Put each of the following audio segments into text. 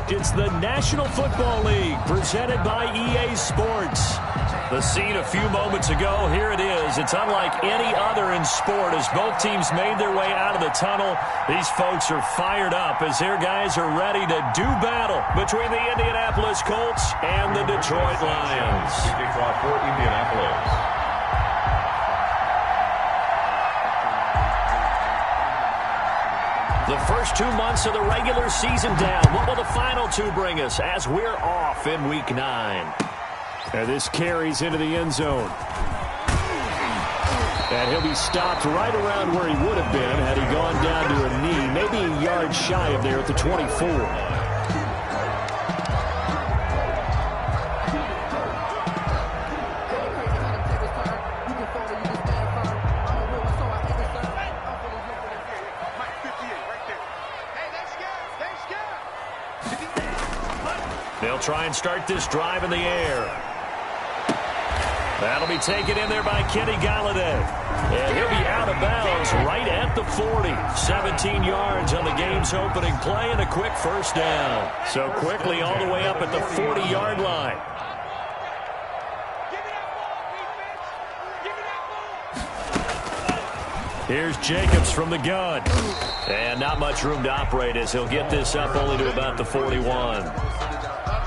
fact, it's the National Football League presented by EA Sports. The scene a few moments ago, here it is. It's unlike any other in sport as both teams made their way out of the tunnel. These folks are fired up as their guys are ready to do battle between the Indianapolis Colts and the Detroit Lions. For Indianapolis. The first 2 months of the regular season down. What will the final two bring us as we're off in Week 9? And this carries into the end zone. And he'll be stopped right around where he would have been had he gone down to a knee, maybe a yard shy of there at the 24. They'll try and start this drive in the air. That'll be taken in there by Kenny Galladay. And he'll be out of bounds right at the 40. 17 yards on the game's opening play and a quick first down. So quickly all the way up at the 40-yard line. Here's Jacobs from the gun. And not much room to operate as he'll get this up only to about the 41.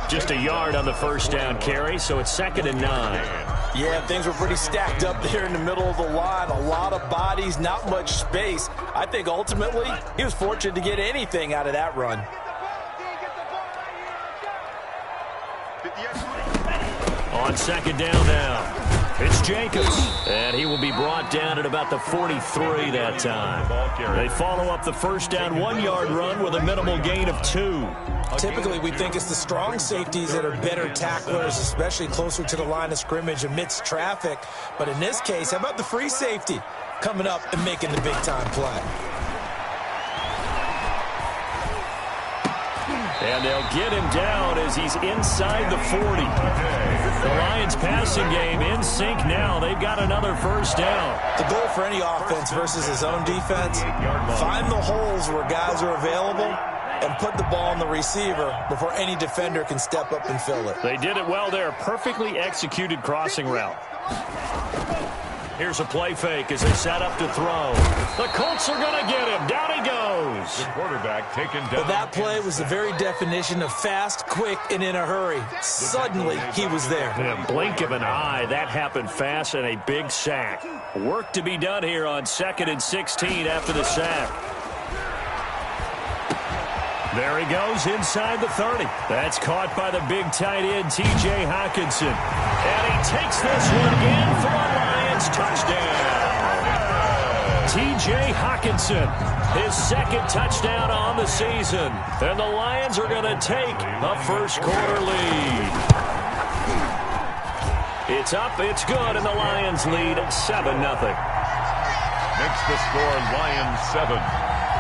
Just a yard on the first down carry, so it's 2nd and 9. Yeah, things were pretty stacked up there in the middle of the line. A lot of bodies, not much space. I think ultimately he was fortunate to get anything out of that run. On 2nd down now. It's Jacobs, and he will be brought down at about the 43 that time. They follow up the first down 1-yard run with a minimal gain of 2. Typically, we think it's the strong safeties that are better tacklers, especially closer to the line of scrimmage amidst traffic. But in this case, how about the free safety coming up and making the big-time play? And they'll get him down as he's inside the 40. The Lions passing game in sync now. They've got another first down. The goal for any offense versus his own defense, find the holes where guys are available and put the ball on the receiver before any defender can step up and fill it. They did it well there. Perfectly executed crossing route. Here's a play fake as they set up to throw. The Colts are going to get him. Down he goes. The quarterback taken down. Well, that play was the very definition of fast, quick, and in a hurry. Suddenly, he was there. In a blink of an eye, that happened fast and a big sack. Work to be done here on 2nd and 16 after the sack. There he goes inside the 30. That's caught by the big tight end, T.J. Hockenson. And he takes this one in for a Lions touchdown. T.J. Hockenson, his 2nd touchdown on the season. And the Lions are going to take a first-quarter lead. It's up, it's good, and the Lions lead 7-0. Makes the score Lions 7,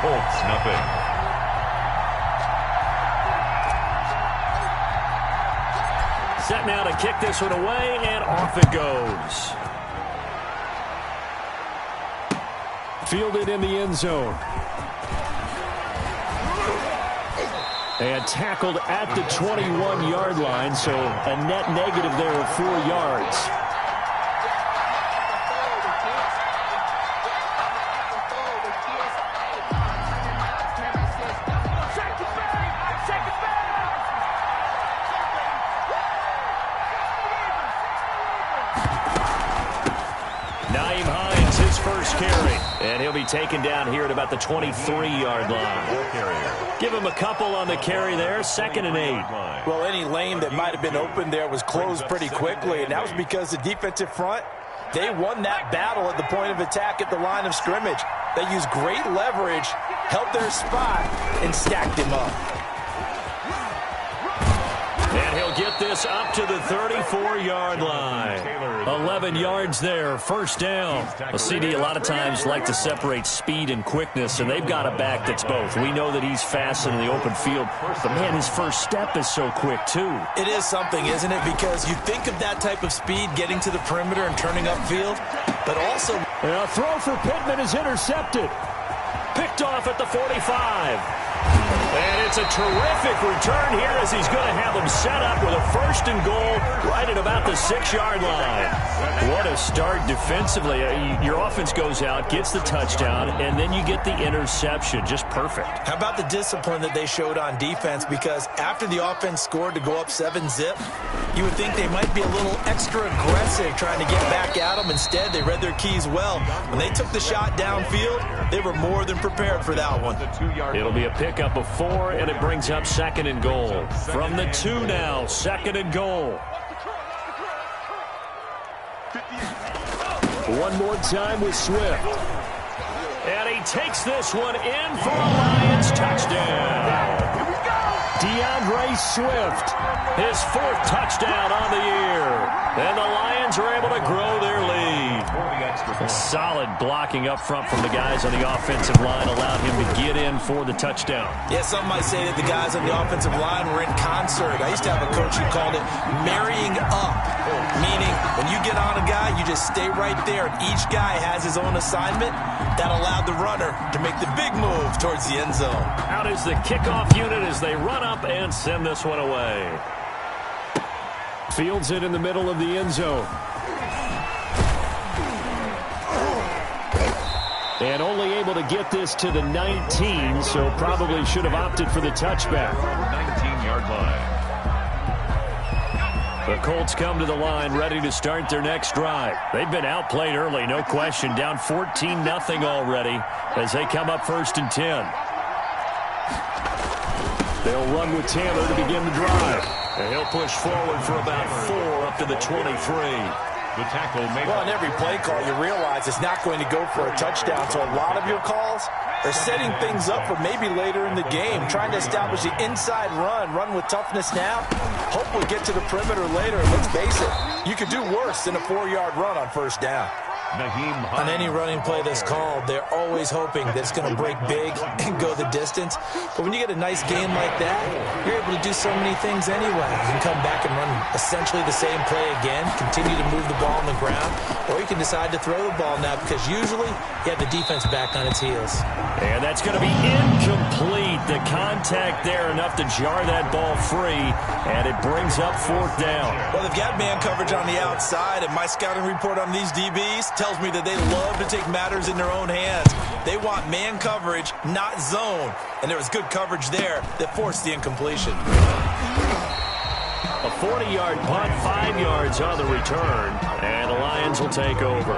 Colts 0. Set now to kick this one away, and off it goes. Fielded in the end zone. And tackled at the 21-yard line, so a net negative there of 4 yards. And he'll be taken down here at about the 23-yard line. Give him a couple on the carry there, 2nd and 8. Well, any lane that might have been open there was closed pretty quickly, and that was because the defensive front, they won that battle at the point of attack at the line of scrimmage. They used great leverage, held their spot, and stacked him up. And he'll get this up to the 34-yard line. 11 yards there, first down. Well, CD, a lot of times like to separate speed and quickness, and they've got a back that's both. We know that he's fast in the open field, but, man, his first step is so quick, too. It is something, isn't it? Because you think of that type of speed getting to the perimeter and turning upfield, but also... And a throw for Pittman is intercepted. Picked off at the 45. And it's a terrific return here as he's going to have them set up with a 1st and goal right at about the 6-yard line. What a start defensively. Your offense goes out, gets the touchdown, and then you get the interception. Just perfect. How about the discipline that they showed on defense? Because after the offense scored to go up 7-zip, you would think they might be a little extra aggressive trying to get back at them. Instead, they read their keys well. When they took the shot downfield, they were more than prepared for that one. It'll be a pickup of 4, and it brings up 2nd and goal. From the 2 now, 2nd and goal. One more time with Swift. And he takes this one in for a Lions touchdown. DeAndre Swift, his 4th touchdown on the year. And the Lions are able to grow their lead. Solid blocking up front from the guys on the offensive line allowed him to get in for the touchdown. Yeah, some might say that the guys on the offensive line were in concert. I used to have a coach who called it marrying up, meaning when you get on a guy, you just stay right there, and each guy has his own assignment. That allowed the runner to make the big move towards the end zone. Out is the kickoff unit as they run up and send this one away. Fields it in the middle of the end zone. And only able to get this to the 19, so probably should have opted for the touchback. 19-yard line. The Colts come to the line ready to start their next drive. They've been outplayed early, no question. Down 14-0 already as they come up 1st and 10. They'll run with Taylor to begin the drive. And he'll push forward for about 4 up to the 23. The tackle made. Well, on every play call, you realize it's not going to go for a touchdown. So a lot of your calls are setting things up for maybe later in the game, trying to establish the inside run with toughness now. Hopefully get to the perimeter later. And let's face it, you could do worse than a 4-yard run on 1st down. On any running play that's called, they're always hoping that it's going to break big and go the distance. But when you get a nice game like that, you're able to do so many things anyway. You can come back and run essentially the same play again, continue to move the ball on the ground, or you can decide to throw the ball now because usually you have the defense back on its heels. And that's going to be incomplete. The contact there enough to jar that ball free, and it brings up 4th down. Well, they've got man coverage on the outside, and my scouting report on these DBs tells me that they love to take matters in their own hands. They want man coverage, not zone. And there was good coverage there that forced the incompletion. A 40-yard punt, 5 yards on the return, and the Lions will take over.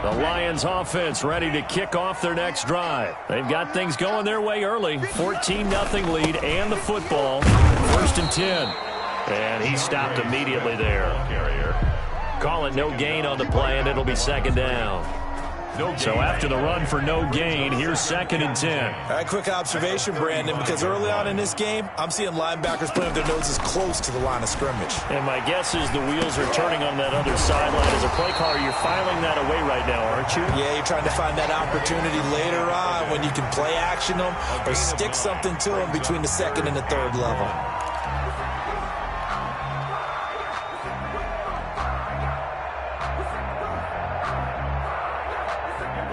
The Lions offense ready to kick off their next drive. They've got things going their way early. 14-0 lead and the football. 1st and 10. And he stopped immediately there. Call it no gain on the play, and it'll be 2nd down. So after the run for no gain, here's 2nd and 10. All right, quick observation, Brandon, because early on in this game, I'm seeing linebackers putting their noses close to the line of scrimmage. And my guess is the wheels are turning on that other sideline. As a play caller, you're filing that away right now, aren't you? Yeah, you're trying to find that opportunity later on when you can play action them or stick something to them between the 2nd and the 3rd level.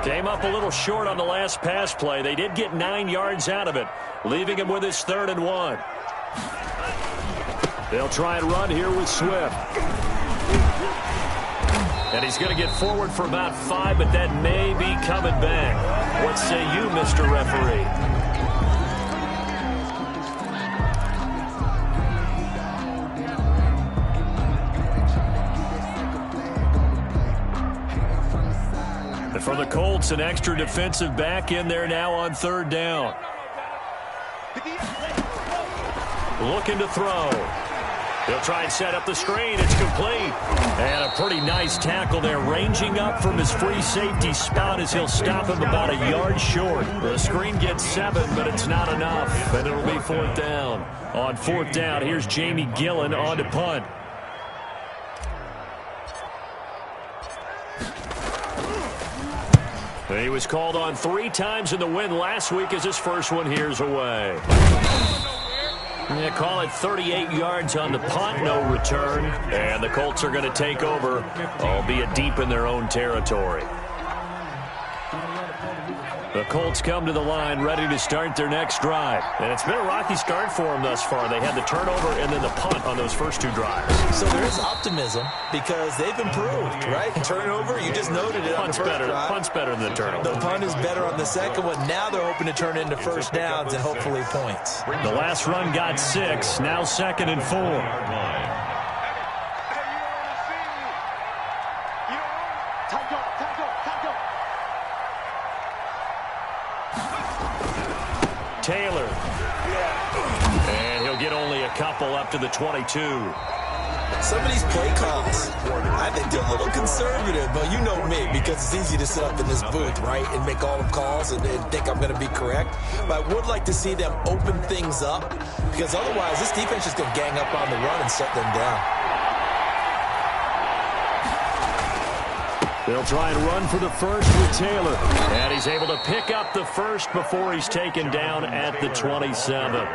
Came up a little short on the last pass play. They did get 9 yards out of it, leaving him with his 3rd and 1. They'll try and run here with Swift. And he's going to get forward for about 5, but that may be coming back. What say you, Mr. Referee? For the Colts, an extra defensive back in there now on 3rd down. Looking to throw. He'll try and set up the screen. It's complete. And a pretty nice tackle there, ranging up from his free safety spot as he'll stop him about a yard short. The screen gets 7, but it's not enough, and it'll be 4th down. On 4th down, here's Jamie Gillen on to punt. He was called on 3 times in the win last week as his first one here's away. Yeah, call it 38 yards on the punt, no return. And the Colts are going to take over, albeit deep in their own territory. The Colts come to the line ready to start their next drive. And it's been a rocky start for them thus far. They had the turnover and then the punt on those first 2 drives. So there is optimism because they've improved, right? Turnover, you just noted it on the first drive. Punt's better than the turnover. The punt is better on the second one. Now they're hoping to turn into first downs and hopefully points. The last run got 6. Now 2nd and 4. Taylor. And he'll get only a couple up to the 22. Some of these play calls, I think they're a little conservative, but you know me, because it's easy to sit up in this booth, right, and make all the calls and think I'm going to be correct. But I would like to see them open things up, because otherwise this defense is going to gang up on the run and shut them down. They'll try and run for the first with Taylor. And he's able to pick up the first before he's taken down at the 27.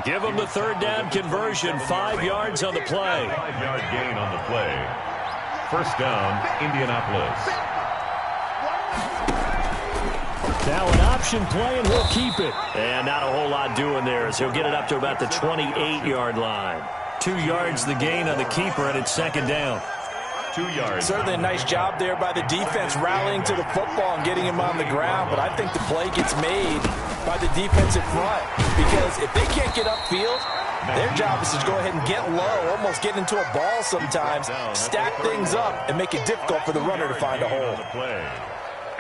Give him the 3rd down conversion. 5 yards on the play. 5-yard gain on the play. First down, Indianapolis. Now an option play, and he'll keep it. And not a whole lot doing there as he'll get it up to about the 28-yard line. 2 yards the gain on the keeper, and it's 2nd down. 2 yards. Certainly a nice job there by the defense rallying to the football and getting him on the ground, but I think the play gets made by the defensive front because if they can't get upfield, their job is to go ahead and get low, almost get into a ball sometimes, stack things up, and make it difficult for the runner to find a hole.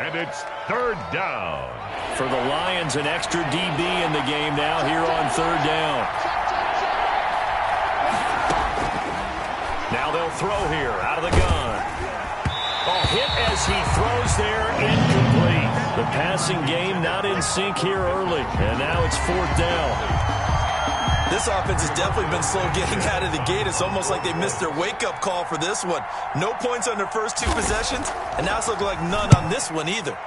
And it's 3rd down. For the Lions, an extra DB in the game now here on 3rd down. Now they'll throw here out of the gun. Oh, hit as he throws there, incomplete. The passing game not in sync here early, and now it's 4th down. This offense has definitely been slow getting out of the gate. It's almost like they missed their wake-up call for this one. No points on their first 2 possessions, and now it's looking like none on this one either.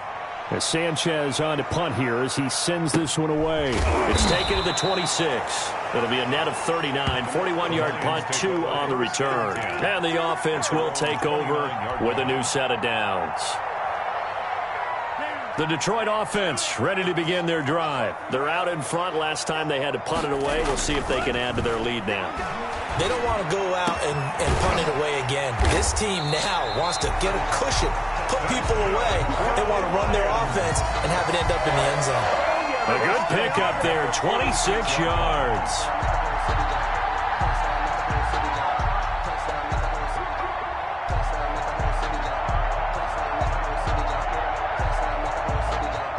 As Sanchez on to punt here as he sends this one away. It's taken to the 26. It'll be a net of 39. 41-yard punt, 2 on the return. And the offense will take over with a new set of downs. The Detroit offense ready to begin their drive. They're out in front. Last time they had to punt it away. We'll see if they can add to their lead now. They don't want to go out and punt it away again. This team now wants to get a cushion, put people away. They want to run their offense and have it end up in the end zone. A good pickup there, 26 yards.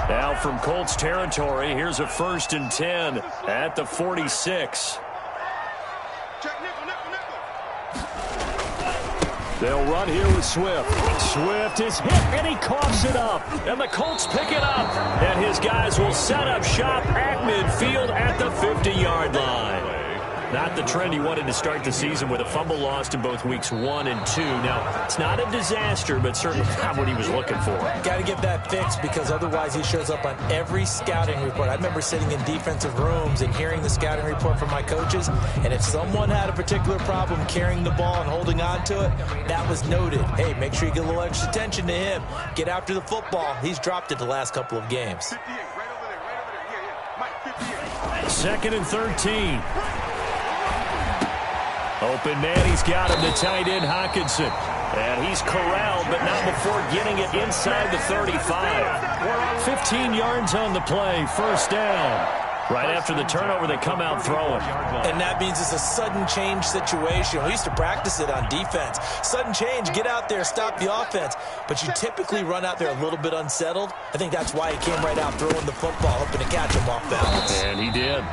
Now from Colts territory, here's a 1st and 10 at the 46. They'll run here with Swift. Swift is hit, and he coughs it up. And the Colts pick it up. And his guys will set up shop at midfield at the 50-yard line. Not the trend he wanted to start the season with a fumble lost in both weeks 1 and 2. Now, it's not a disaster, but certainly not what he was looking for. Got to get that fixed because otherwise he shows up on every scouting report. I remember sitting in defensive rooms and hearing the scouting report from my coaches, and if someone had a particular problem carrying the ball and holding on to it, that was noted. Hey, make sure you get a little extra attention to him. Get after the football. He's dropped it the last couple of games. 2nd and 13. Open man, he's got him, the tight end, Hockenson. And he's corralled, but not before getting it inside the 35. 15 yards on the play, 1st down. Right after the turnover, they come out throwing. And that means it's a sudden change situation. We used to practice it on defense. Sudden change, get out there, stop the offense. But you typically run out there a little bit unsettled. I think that's why he came right out throwing the football, hoping to catch him off balance. And he did.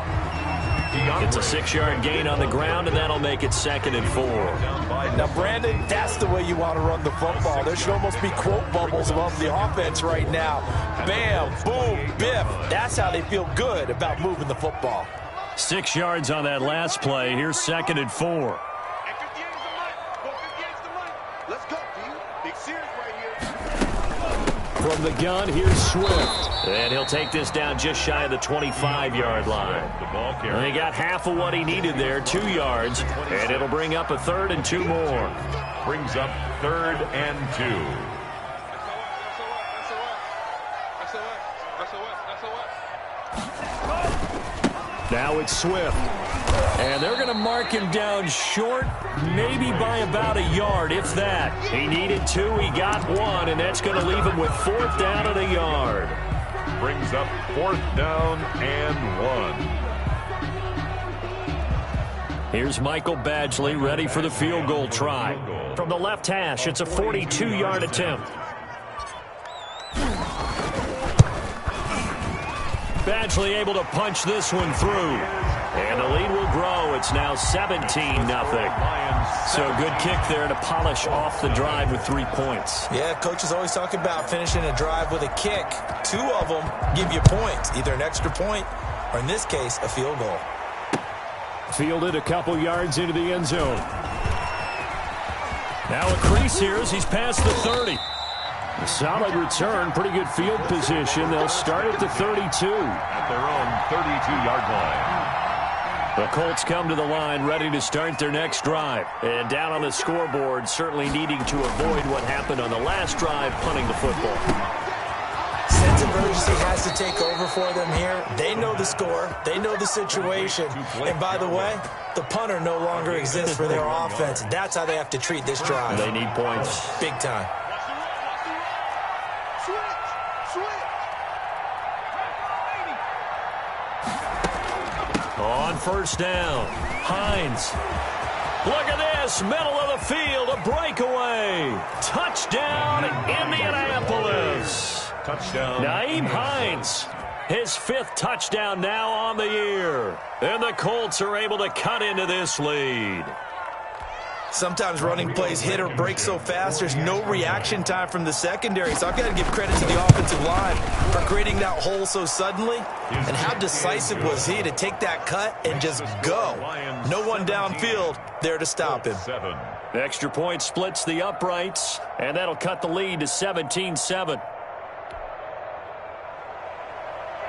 It's a 6-yard gain on the ground, and that'll make it 2nd and 4. Now, Brandon, that's the way you want to run the football. There should almost be quote bubbles above the offense right now. Bam, boom, biff. That's how they feel good about moving the football. 6 yards on that last play. Here's 2nd and 4. From the gun, here's Swift. And he'll take this down just shy of the 25-yard line. And he got half of what he needed there, 2 yards. And it'll bring up a 3rd and 2 more. Brings up 3rd and 2. Now it's Swift. And they're going to mark him down short, maybe by about a yard, if that. He needed 2, he got 1, and that's going to leave him with 4th down and a yard. Brings up 4th down and 1. Here's Michael Badgley ready for the field goal try. From the left hash, it's a 42-yard attempt. Badgley able to punch this one through. And the lead will grow. It's now 17-0. So good kick there to polish off the drive with 3 points. Yeah, coach is always talking about finishing a drive with a kick. 2 of them give you points, either an extra point or, in this case, a field goal. Fielded a couple yards into the end zone. Now a crease here as he's past the 30. A solid return, pretty good field position. They'll start at the 32. At their own 32-yard line. The Colts come to the line ready to start their next drive. And down on the scoreboard, certainly needing to avoid what happened on the last drive, punting the football. Sense of urgency has to take over for them here. They know the score. They know the situation. And by the way, the punter no longer exists for their offense. That's how they have to treat this drive. They need points. Big time. On first down, Hines. Look at this, middle of the field, a breakaway. Touchdown, Indianapolis. Touchdown. Nyheim Hines, his 5th touchdown now on the year. And the Colts are able to cut into this lead. Sometimes running plays hit or break so fast, there's no reaction time from the secondary. So I've got to give credit to the offensive line for creating that hole so suddenly. And how decisive was he to take that cut and just go? No one downfield there to stop him. Extra point splits the uprights, and that'll cut the lead to 17-7.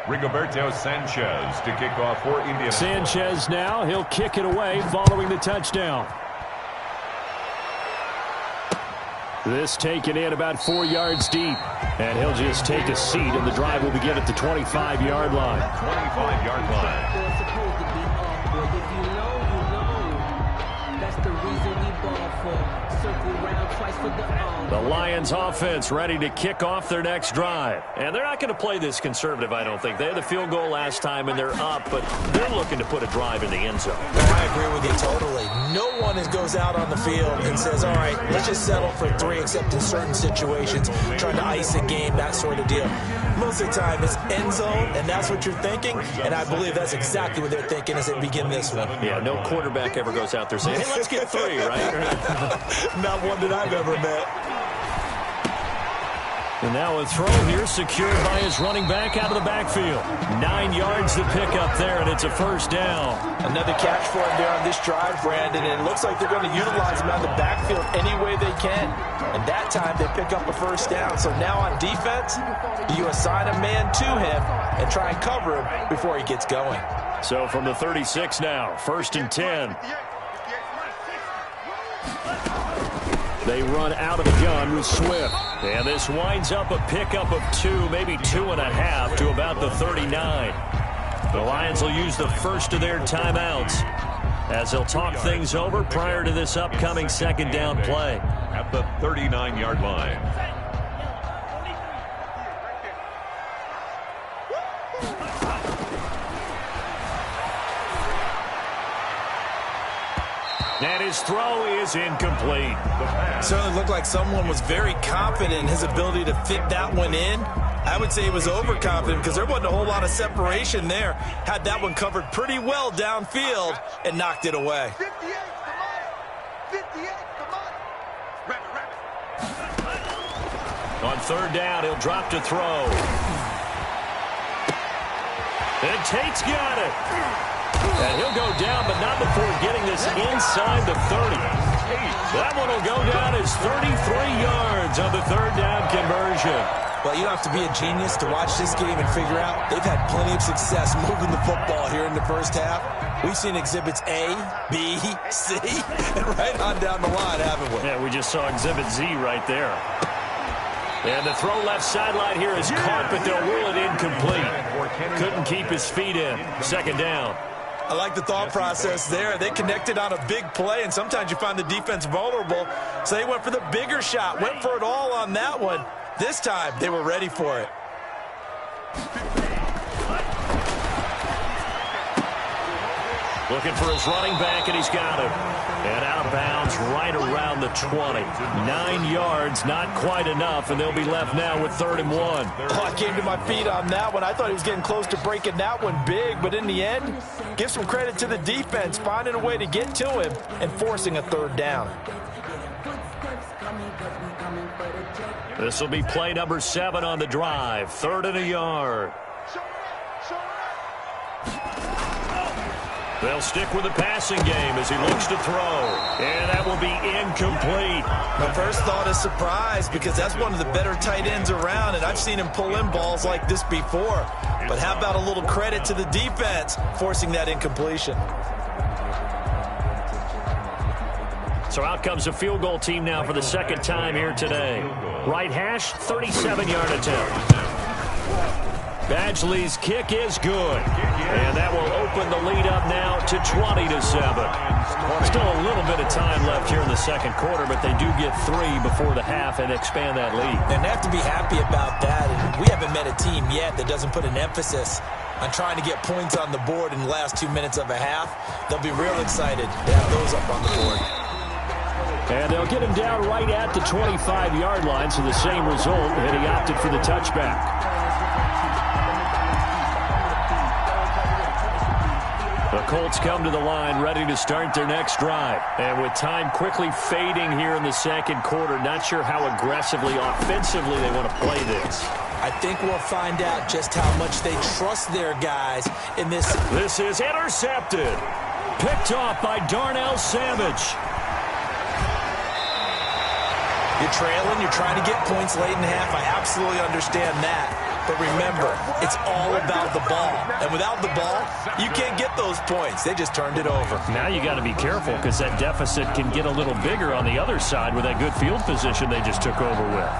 Rigoberto Sanchez to kick off for Indiana. Sanchez now, he'll kick it away following the touchdown. This taken in about 4 yards deep. And he'll just take a seat, and the drive will begin at the 25-yard line. 25-yard line. The Lions offense ready to kick off their next drive. And they're not going to play this conservative, I don't think. They had the field goal last time, and they're up, but they're looking to put a drive in the end zone. I agree with you totally. No one goes out on the field and says, all right, let's just settle for 3, except in certain situations, trying to ice a game, that sort of deal. Most of the time, it's end zone, and that's what you're thinking, and I believe that's exactly what they're thinking as they begin this one. Yeah, no quarterback ever goes out there saying, hey, let's get 3, right? Not one that I've ever met. And now a throw here secured by his running back out of the backfield. 9 yards to pick up there, and it's a first down. Another catch for him there on this drive, Brandon, and it looks like they're going to utilize him out of the backfield any way they can. And that time they pick up a first down. So now on defense, you assign a man to him and try and cover him before he gets going. So from the 36 now, 1st and 10. They run out of the gun with Swift. And this winds up a pickup of 2, maybe 2.5 to about the 39. The Lions will use the first of their timeouts as they'll talk things over prior to this upcoming 2nd down play. At the 39-yard line. And his throw is incomplete. Certainly looked like someone was very confident in his ability to fit that one in. I would say he was overconfident because there wasn't a whole lot of separation there. Had that one covered pretty well downfield and knocked it away. 58, come on. 58, come on. On 3rd down, he'll drop to throw. And Tate's got it. And he'll go down, but not before getting this inside the 30. That one will go down as 33 yards on the 3rd down conversion. Well, you don't have to be a genius to watch this game and figure out they've had plenty of success moving the football here in the first half. We've seen exhibits A, B, C, and right on down the line, haven't we? Yeah, we just saw exhibit Z right there. And the throw left sideline here is caught, but they'll rule it incomplete. Couldn't keep his feet in. Second down. I like the thought process there. They connected on a big play, and sometimes you find the defense vulnerable. So they went for the bigger shot, went for it all on that one. This time, they were ready for it. Looking for his running back, and he's got him. And out of bounds right around the 20. 9 yards, not quite enough, and they'll be left now with 3rd and 1. Oh, I came to my feet on that one. I thought he was getting close to breaking that one big, but in the end, give some credit to the defense, finding a way to get to him and forcing a 3rd down. This will be play number 7 on the drive. 3rd and a yard. They'll stick with the passing game as he looks to throw. And that will be incomplete. My first thought is surprise, because that's one of the better tight ends around, and I've seen him pull in balls like this before. But how about a little credit to the defense forcing that incompletion? So out comes a field goal team now for the 2nd time here today. Right hash, 37-yard attempt. Badgley's kick is good. And that will open the lead up now to 20-7. Still a little bit of time left here in the 2nd quarter, but they do get 3 before the half and expand that lead. And they have to be happy about that. And we haven't met a team yet that doesn't put an emphasis on trying to get points on the board in the last 2 minutes of a half. They'll be real excited to have those up on the board. And they'll get him down right at the 25-yard line, so the same result, and he opted for the touchback. The Colts come to the line ready to start their next drive. And with time quickly fading here in the 2nd quarter, not sure how aggressively, offensively they want to play this. I think we'll find out just how much they trust their guys in this. This is intercepted. Picked off by Darnell Savage. You're trailing, you're trying to get points late in the half. I absolutely understand that. But remember, it's all about the ball. And without the ball, you can't get those points. They just turned it over. Now you got to be careful, because that deficit can get a little bigger on the other side with that good field position they just took over with.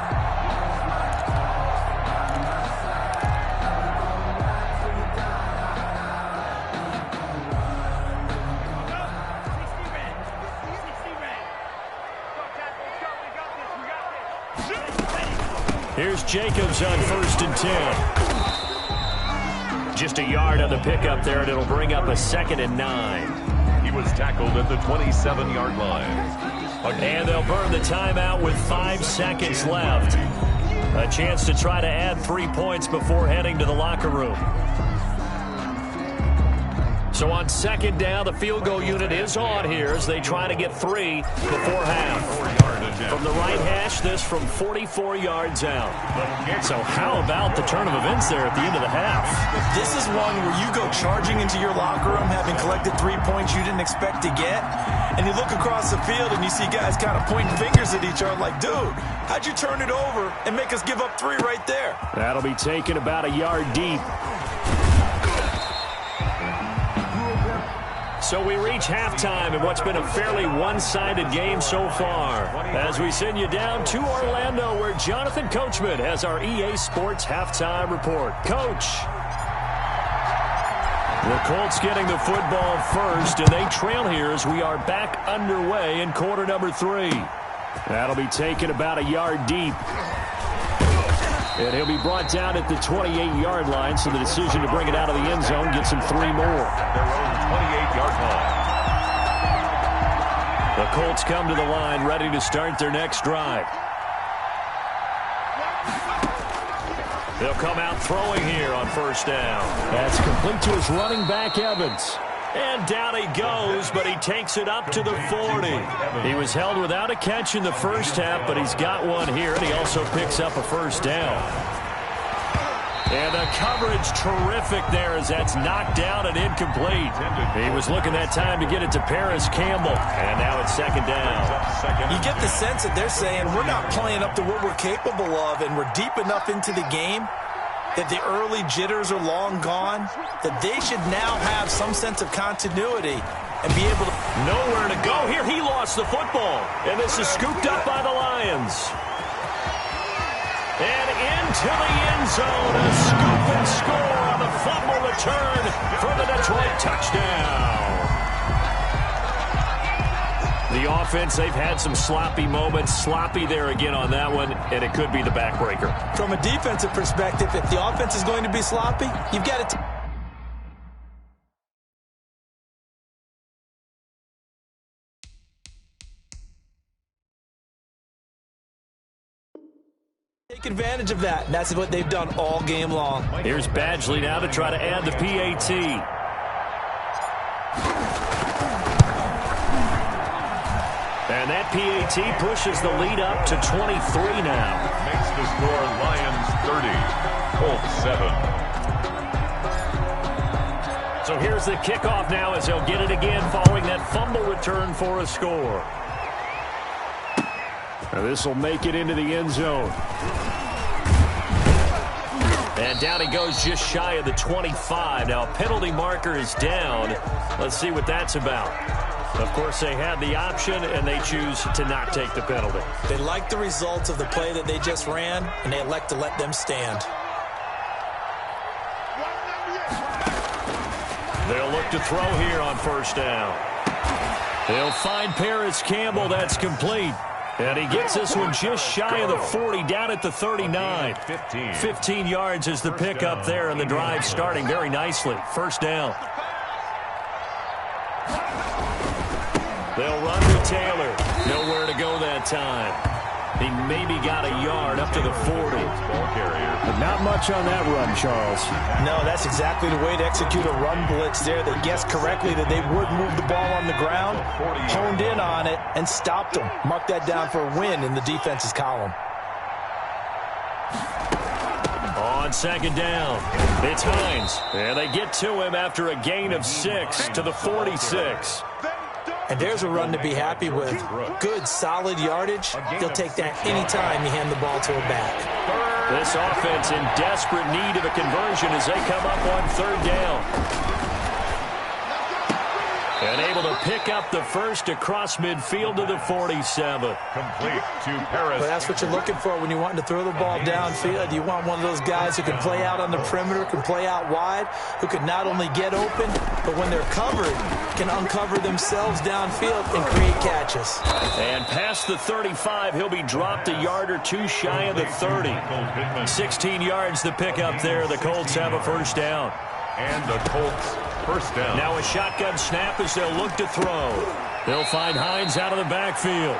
Here's Jacobs on 1st and 10. Just a yard on the pickup there, and it'll bring up a 2nd and 9. He was tackled at the 27-yard line. And they'll burn the timeout with 5 seconds left. A chance to try to add 3 points before heading to the locker room. So on 2nd down, the field goal unit is on here as they try to get 3 before half. From the right hash, this from 44 yards out. So how about the turn of events there at the end of the half? This is one where you go charging into your locker room having collected 3 points you didn't expect to get, and you look across the field and you see guys kind of pointing fingers at each other like, dude, how'd you turn it over and make us give up 3 right there? That'll be taken about a yard deep. So we reach halftime in what's been a fairly one-sided game so far. As we send you down to Orlando, where Jonathan Coachman has our EA Sports halftime report. Coach. The Colts getting the football first, and they trail here as we are back underway in quarter number 3. That'll be taken about a yard deep. And he'll be brought down at the 28-yard line, so the decision to bring it out of the end zone gets him 3 more. Their own 28-yard line. The Colts come to the line ready to start their next drive. They'll come out throwing here on 1st down. That's complete to his running back, Evans. And down he goes, but he takes it up to the 40. He was held without a catch in the first half, but he's got one here, and he also picks up a 1st down. And the coverage terrific there as that's knocked down and incomplete. He was looking that time to get it to Paris Campbell, and now it's 2nd down. You get the sense that they're saying we're not playing up to what we're capable of, and we're deep enough into the game that the early jitters are long gone, that they should now have some sense of continuity and be able to... Nowhere to go here. He lost the football, and this is scooped up by the Lions. And into the end zone, a scoop and score on the fumble return for the Detroit touchdown. The offense, they've had some sloppy moments. Sloppy there again on that one, and it could be the backbreaker. From a defensive perspective, if the offense is going to be sloppy, you've got to take advantage of that, and that's what they've done all game long. Here's Badgley now to try to add the PAT. And that PAT pushes the lead up to 23 now. Makes the score Lions 30, Colts 7. So here's the kickoff now as they'll get it again following that fumble return for a score. Now this will make it into the end zone. And down he goes just shy of the 25. Now a penalty marker is down. Let's see what that's about. Of course, they had the option, and they choose to not take the penalty. They like the results of the play that they just ran, and they elect to let them stand. They'll look to throw here on first down. They'll find Paris Campbell. That's complete. And he gets this one just shy of the 40, down at the 39. 15 yards is the pickup there, and the drive starting very nicely. First down. They'll run to Taylor. Nowhere to go that time. He maybe got a yard up to the 40. But not much on that run, Charles. No, that's exactly the way to execute a run blitz there. They guessed correctly that they would move the ball on the ground, honed in on it, and stopped them. Mark that down for a win in the defense's column. On second down, it's Hines. And they get to him after a gain of 6 to the 46. And there's a run to be happy with. Good, solid yardage. He'll take that anytime you hand the ball to a back. This offense in desperate need of a conversion as they come up on third down. And able to pick up the first across midfield to the 47. Complete to Paris. But that's what you're looking for when you want to throw the ball downfield. You want one of those guys who can play out on the perimeter, can play out wide, who can not only get open, but when they're covered, can uncover themselves downfield and create catches. And past the 35, he'll be dropped a yard or two shy of the 30. 16 yards the pickup there. The Colts have a first down. And the Colts first down. Now a shotgun snap as they'll look to throw. They'll find Hines out of the backfield.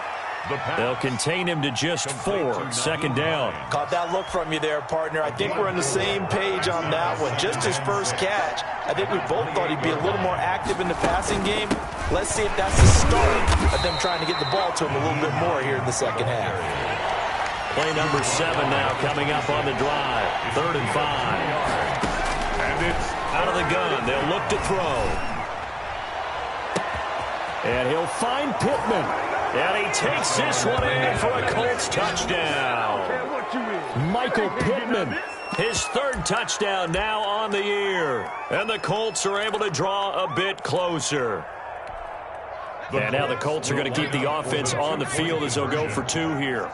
They'll contain him to just 4. Second down. Caught that look from you there, partner. I think we're on the same page on that one. Just his first catch. I think we both thought he'd be a little more active in the passing game. Let's see if that's the start of them trying to get the ball to him a little bit more here in the second half. Play number 7 now coming up on the drive. 3rd and 5. And it's out of the gun. They'll look to throw. And he'll find Pittman. And he takes this one in for a Colts touchdown. Michael Pittman, his 3rd touchdown now on the year. And the Colts are able to draw a bit closer. And now the Colts are going to keep the offense on the field as they'll go for 2 here.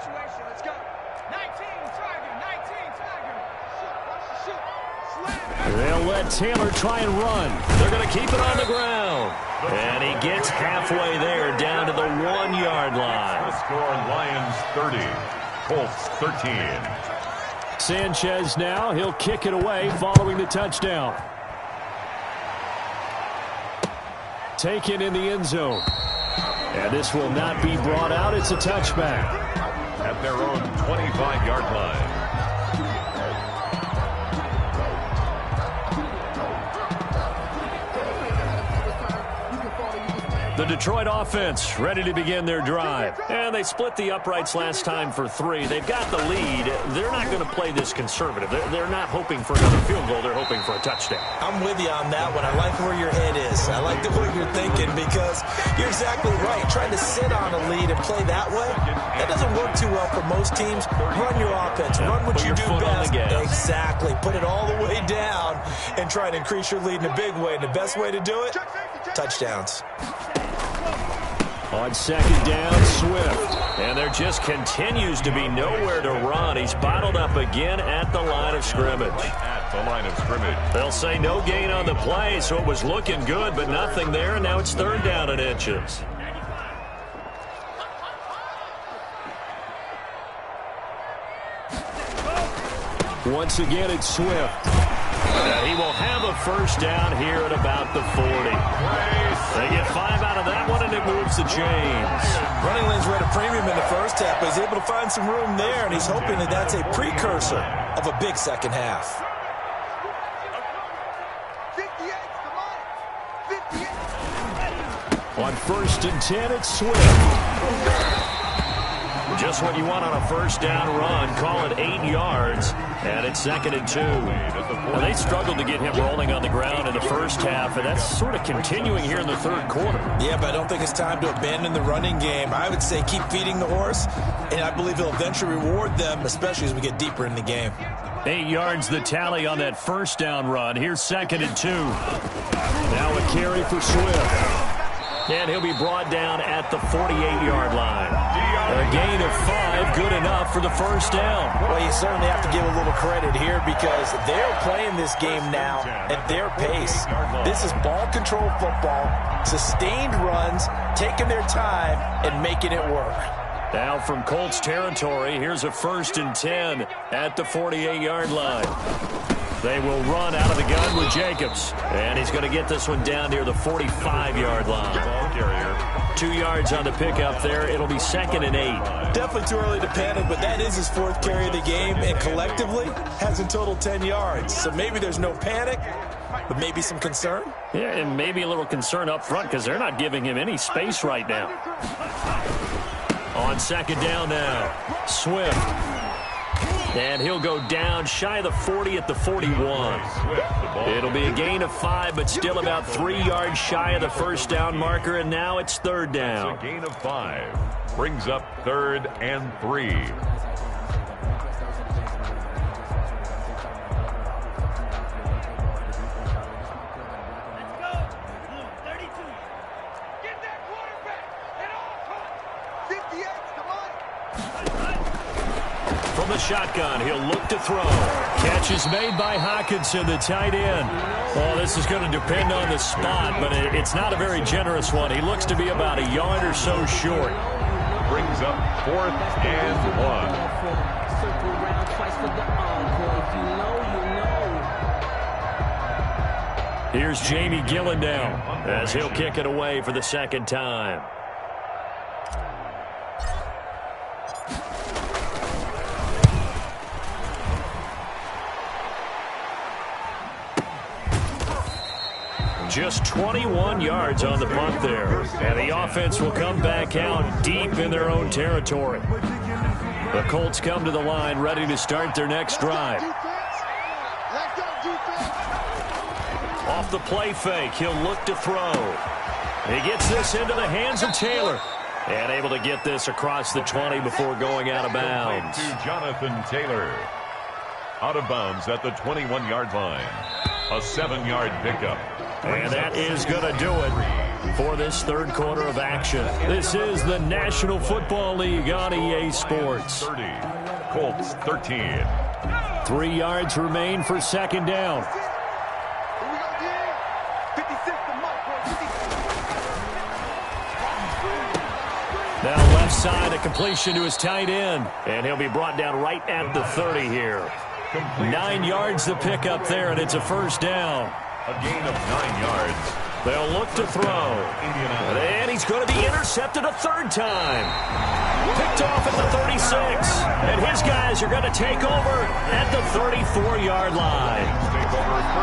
They'll let Taylor try and run. They're going to keep it on the ground. And he gets halfway there down to the 1-yard line. score Lions 30, Colts 13. Sanchez now, he'll kick it away following the touchdown. Taken in the end zone. And this will not be brought out. It's a touchback. At their own 25-yard line. The Detroit offense ready to begin their drive. And they split the uprights last time for 3. They've got the lead. They're not going to play this conservative. They're not hoping for another field goal. They're hoping for a touchdown. I'm with you on that one. I like where your head is. I like the way you're thinking because you're exactly right. Trying to sit on a lead and play that way, that doesn't work too well for most teams. Run your offense. Run what you do best. Exactly. Put it all the way down and try to increase your lead in a big way. And the best way to do it, touchdowns. On second down, Swift. And there just continues to be nowhere to run. He's bottled up again at the line of scrimmage. At the line of scrimmage. They'll say no gain on the play, so it was looking good, but nothing there, and now it's third down and inches. Once again, it's Swift. And he will have a first down here at about the 40. They get 5 out of that one, and it moves the chains. Running lanes were at a premium in the first half, but he's able to find some room there, and he's hoping that that's a precursor of a big second half. 58, come on. 58. On first and 10, it's Swift. Just what you want on a first down run. Call it 8 yards, and it's second and 2. Well, they struggled to get him rolling on the ground in the first half, and that's sort of continuing here in the third quarter. Yeah, but I don't think it's time to abandon the running game. I would say keep feeding the horse, and I believe he'll eventually reward them, especially as we get deeper in the game. 8 yards the tally on that first down run. Here's second and 2. Now a carry for Swift. And he'll be brought down at the 48-yard line. A gain of 5, good enough for the first down. Well, you certainly have to give a little credit here because they're playing this game now at their pace. This is ball control football, sustained runs, taking their time and making it work. Now from Colts territory, here's a first and 10 at the 48-yard line. They will run out of the gun with Jacobs. And he's going to get this one down near the 45-yard line. Ball carrier. 2 yards on the pickup there. It'll be second and 8. Definitely too early to panic, but that is his 4th carry of the game, and collectively has in total 10 yards. So maybe there's no panic, but maybe some concern. Yeah, and maybe a little concern up front because they're not giving him any space right now. On second down now, Swift. And he'll go down shy of the 40 at the 41. It'll be a gain of 5, but still about 3 yards shy of the first down marker, and now it's third down. It's a gain of 5. Brings up 3rd and 3. From the shotgun, he'll look to throw. Catch is made by Hockenson, the tight end. Oh, this is going to depend on the spot, but it's not a very generous one. He looks to be about a yard or so short. Brings up 4th and 1. Here's Jamie Gillen now as he'll kick it away for the second time. Just 21 yards on the punt there. And the offense will come back out deep in their own territory. The Colts come to the line ready to start their next drive. Off the play fake, he'll look to throw. He gets this into the hands of Taylor. And able to get this across the 20 before going out of bounds. To Jonathan Taylor. Out of bounds at the 21-yard line. A 7-yard pickup. And that is going to do it for this third quarter of action. This is the National Football League on EA Sports. 30. Colts 13. 3 yards remain for second down. Now left side, a completion to his tight end. And he'll be brought down right at the 30 here. 9 yards the pickup there, and it's a first down. A gain of 9 yards. They'll look to throw. And he's going to be intercepted a third time. Picked off at the 36. And his guys are going to take over at the 34-yard line.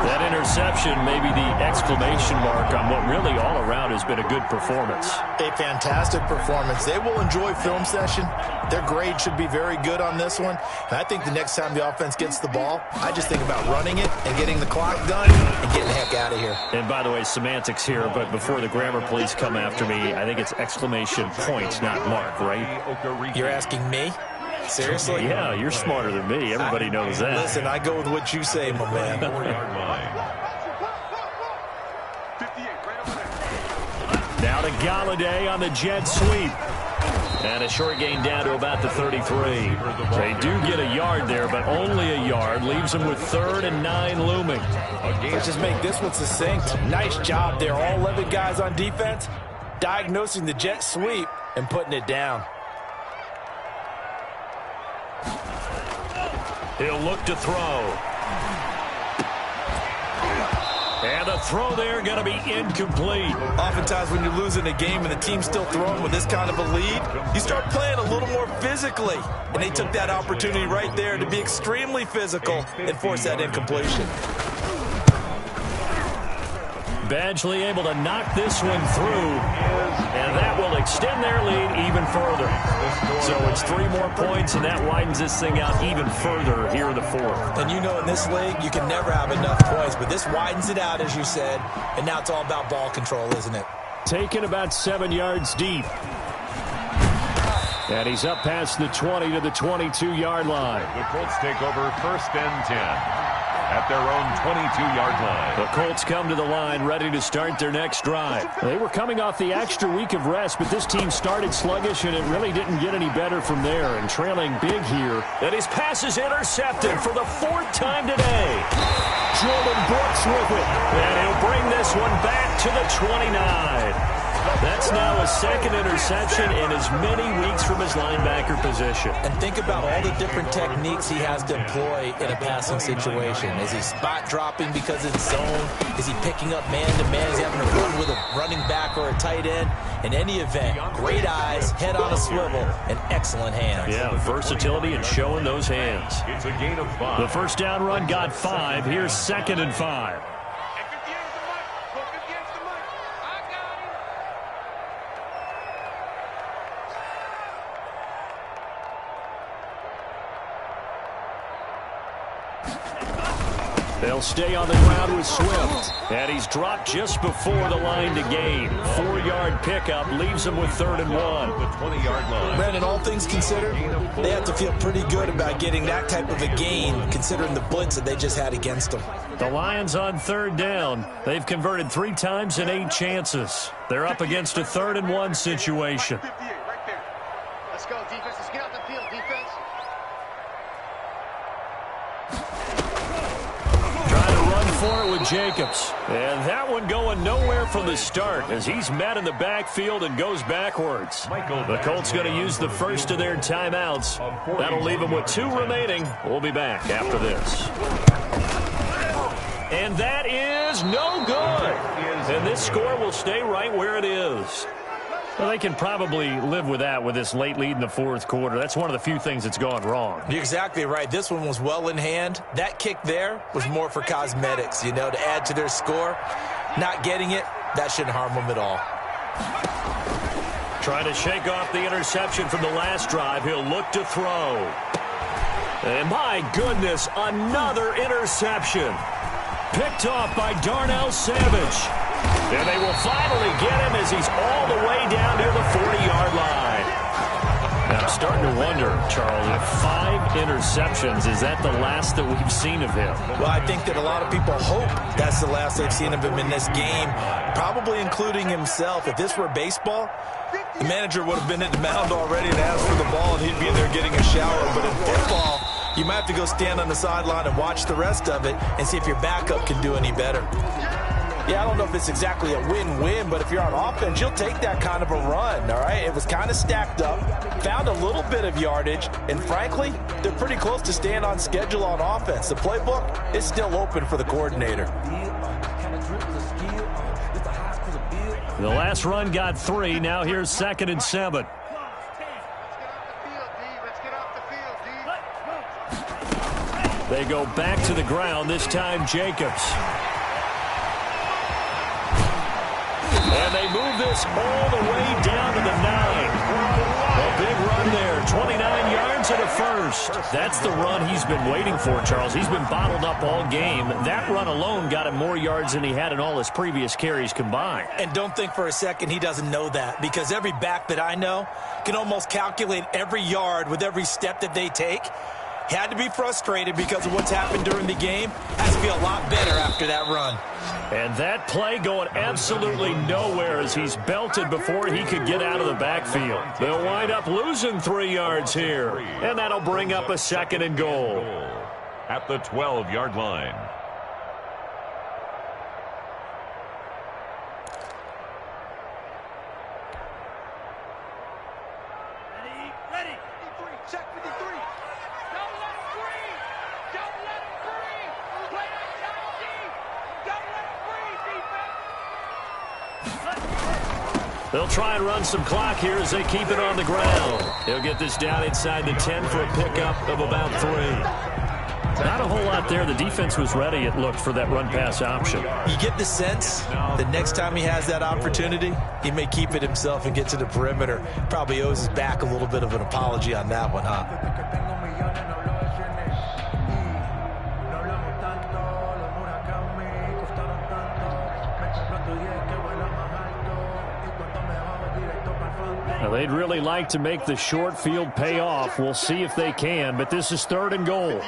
That interception may be the exclamation mark on what really all around has been a good performance. A fantastic performance. They will enjoy film session. Their grade should be very good on this one. And I think the next time the offense gets the ball, I just think about running it and getting the clock done and getting the heck out of here. And by the way, semantics here, but before the grammar police come after me, I think it's exclamation point, not mark, right? You're asking me? Seriously? Yeah, you're smarter than me. Everybody knows that. Listen, I go with what you say, my man. 4-yard line. Now to Galladay on the jet sweep. And a short gain down to about the 33. They do get a yard there, but only a yard. Leaves them with 3rd and 9 looming. Let's just make this one succinct. Nice job there. All 11 guys on defense diagnosing the jet sweep and putting it down. He'll look to throw. And the throw there going to be incomplete. Oftentimes when you're losing a game and the team's still throwing with this kind of a lead, you start playing a little more physically. And they took that opportunity right there to be extremely physical and force that incompletion. Badgley able to knock this one through, and that will extend their lead even further. So it's 3 more points, and that widens this thing out even further here in the 4th. And you know in this league, you can never have enough points, but this widens it out, as you said, and now it's all about ball control, isn't it? Taken about 7 yards deep. And he's up past the 20 to the 22-yard line. The Colts take over 1st and 10. At their own 22-yard line. The Colts come to the line ready to start their next drive. They were coming off the extra week of rest, but this team started sluggish, and it really didn't get any better from there. And trailing big here. And his pass is intercepted for the 4th time today. Jordan Brooks with it. And he'll bring this one back to the 29. That's now a 2nd interception in as many weeks from his linebacker position. And think about all the different techniques he has to employ in a passing situation. Is he spot dropping because it's zone? Is he picking up man-to-man? Is he having to run with a running back or a tight end? In any event, great eyes, head on a swivel, and excellent hands. Yeah, versatility and showing those hands. It's a gain of 5. The first down run got 5. Here's 2nd and 5. They'll stay on the ground with Swift. And he's dropped just before the line to gain. 4-yard pickup leaves him with 3rd and 1. The 20-yard line. Brandon, all things considered, they have to feel pretty good about getting that type of a gain, considering the blitz that they just had against them. The Lions on 3rd down. They've converted 3 times in 8 chances. They're up against a 3rd and 1 situation. Right there. Let's go, defense. Let's get out the field, defense. For it with Jacobs. And that one going nowhere from the start as he's met in the backfield and goes backwards. The Colts going to use the first of their timeouts. That'll leave them with 2 remaining. We'll be back after this. And that is no good. And this score will stay right where it is. Well, they can probably live with that with this late lead in the 4th quarter. That's one of the few things that's gone wrong. You're exactly right. This one was well in hand. That kick there was more for cosmetics, you know, to add to their score. Not getting it, that shouldn't harm them at all. Trying to shake off the interception from the last drive. He'll look to throw. And my goodness, another interception. Picked off by Darnell Savage. And they will finally get him as he's all the way down near the 40-yard line. Now, I'm starting to wonder, Charles, if 5 interceptions, is that the last that we've seen of him? Well, I think that a lot of people hope that's the last they've seen of him in this game, probably including himself. If this were baseball, the manager would have been at the mound already and asked for the ball, and he'd be in there getting a shower. But in football, you might have to go stand on the sideline and watch the rest of it and see if your backup can do any better. Yeah, I don't know if it's exactly a win-win, but if you're on offense, you'll take that kind of a run, all right? It was kind of stacked up, found a little bit of yardage, and frankly, they're pretty close to staying on schedule on offense. The playbook is still open for the coordinator. The last run got 3. Now here's 2nd and 7. They go back to the ground, this time Jacobs. And they move this all the way down to the 9. A big run there, 29 yards and a first. That's the run he's been waiting for, Charles. He's been bottled up all game. That run alone got him more yards than he had in all his previous carries combined. And don't think for a second he doesn't know that, because every back that I know can almost calculate every yard with every step that they take. He had to be frustrated because of what's happened during the game. Has to feel a lot better after that run. And that play going absolutely nowhere as he's belted before he could get out of the backfield. They'll wind up losing 3 yards here, and that'll bring up a 2nd and goal. At the 12-yard line. Ready. 53. Check 53. Don't let him breathe. Don't let him breathe. Play that tight deep. Don't let him breathe, defense. They'll try and run some clock here as they keep it on the ground. They'll get this down inside the 10 for a pickup of about 3. Not a whole lot there. The defense was ready, it looked, for that run-pass option. You get the sense that next time he has that opportunity, he may keep it himself and get to the perimeter. Probably owes his back a little bit of an apology on that one, huh? Now, they'd really like to make the short field pay off. We'll see if they can, but this is 3rd and goal.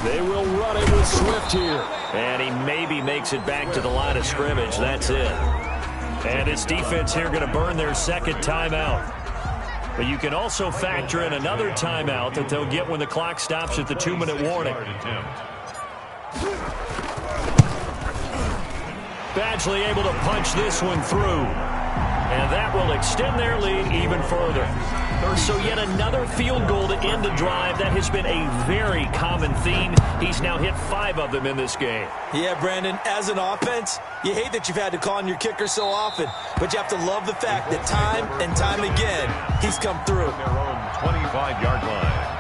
They will run it with Swift here. And he maybe makes it back to the line of scrimmage. That's it. And his defense here going to burn their 2nd timeout. But you can also factor in another timeout that they'll get when the clock stops at the 2-minute warning. Badgley able to punch this one through. And that will extend their lead even further. So yet another field goal to end a drive. That has been a very common theme. He's now hit 5 of them in this game. Yeah, Brandon, as an offense, you hate that you've had to call on your kicker so often, but you have to love the fact that time and time again, he's come through. Their own 25-yard line.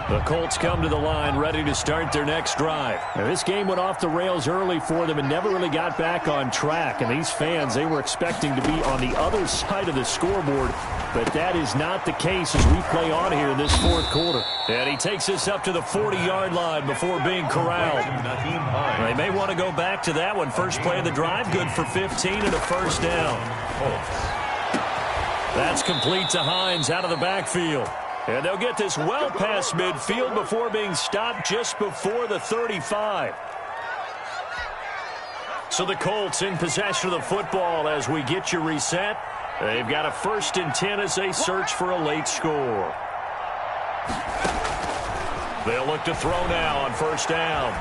The Colts come to the line ready to start their next drive. Now, this game went off the rails early for them and never really got back on track. And these fans, they were expecting to be on the other side of the scoreboard. But that is not the case as we play on here in this 4th quarter. And he takes us up to the 40-yard line before being corralled. They may want to go back to that one. First play of the drive, good for 15 and a 1st down. That's complete to Hines out of the backfield. And they'll get this well past midfield before being stopped just before the 35. So the Colts in possession of the football as we get you reset. They've got a 1st and 10 as they search for a late score. They'll look to throw now on 1st down.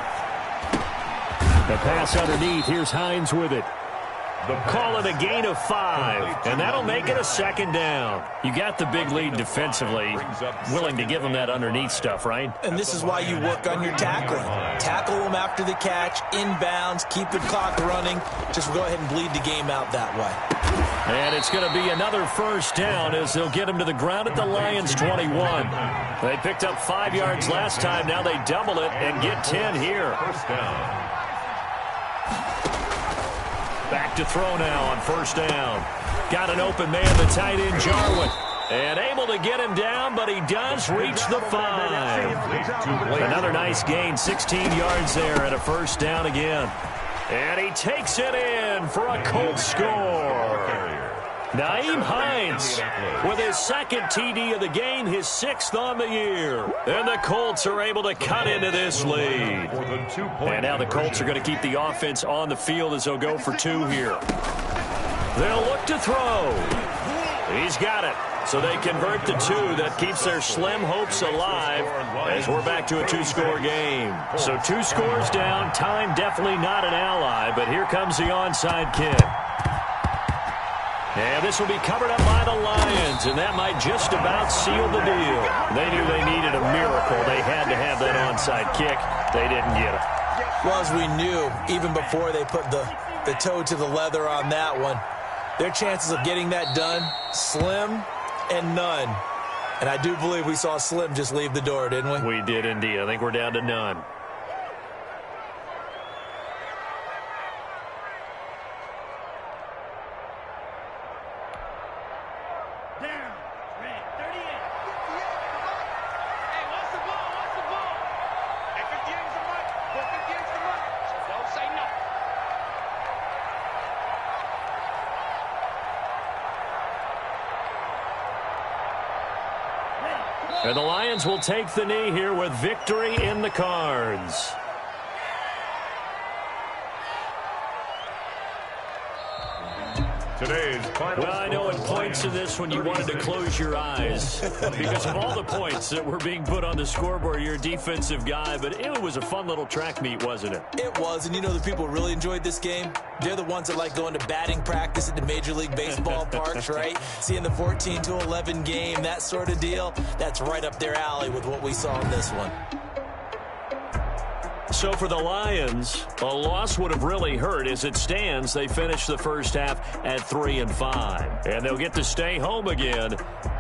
The pass underneath. Here's Hines with it. Call it a gain of 5, and that'll make it a 2nd down. You got the big lead defensively, willing to give them that underneath stuff, right? And this is why you work on your tackling. Tackle them after the catch, inbounds, keep the clock running. Just go ahead and bleed the game out that way. And it's going to be another 1st down as they'll get him to the ground at the Lions' 21. They picked up 5 yards last time. Now they double it and get 10 here. 1st down. Back to throw now on 1st down. Got an open man, the tight end, Jarwin. And able to get him down, but he does reach the 5. Another nice gain, 16 yards there and a 1st down again. And he takes it in for a Colts score. Nyheim Hines with his 2nd TD of the game, his 6th on the year. And the Colts are able to cut into this lead. And now the Colts are going to keep the offense on the field as they'll go for 2 here. They'll look to throw. He's got it. So they convert the 2. That keeps their slim hopes alive as we're back to a 2-score game. So 2 scores down. Time definitely not an ally, but here comes the onside kick. And this will be covered up by the Lions, and that might just about seal the deal. They knew they needed a miracle. They had to have that onside kick. They didn't get it. Well, as we knew, even before they put the toe to the leather on that one, their chances of getting that done, slim and none. And I do believe we saw Slim just leave the door, didn't we? We did indeed. I think we're down to none. And the Lions will take the knee here with victory in the cards. Today's final. Well, I know at points in this when you wanted to close your eyes because of all the points that were being put on the scoreboard. You're a defensive guy, but it was a fun little track meet, wasn't it? It was, and you know the people who really enjoyed this game? They're the ones that like going to batting practice at the Major League Baseball parks, right? Seeing the 14-11 game, that sort of deal. That's right up their alley with what we saw in this one. So for the Lions, a loss would have really hurt. As it stands, they finished the first half at 3-5. And they'll get to stay home again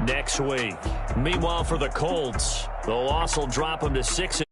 next week. Meanwhile, for the Colts, the loss will drop them to 6.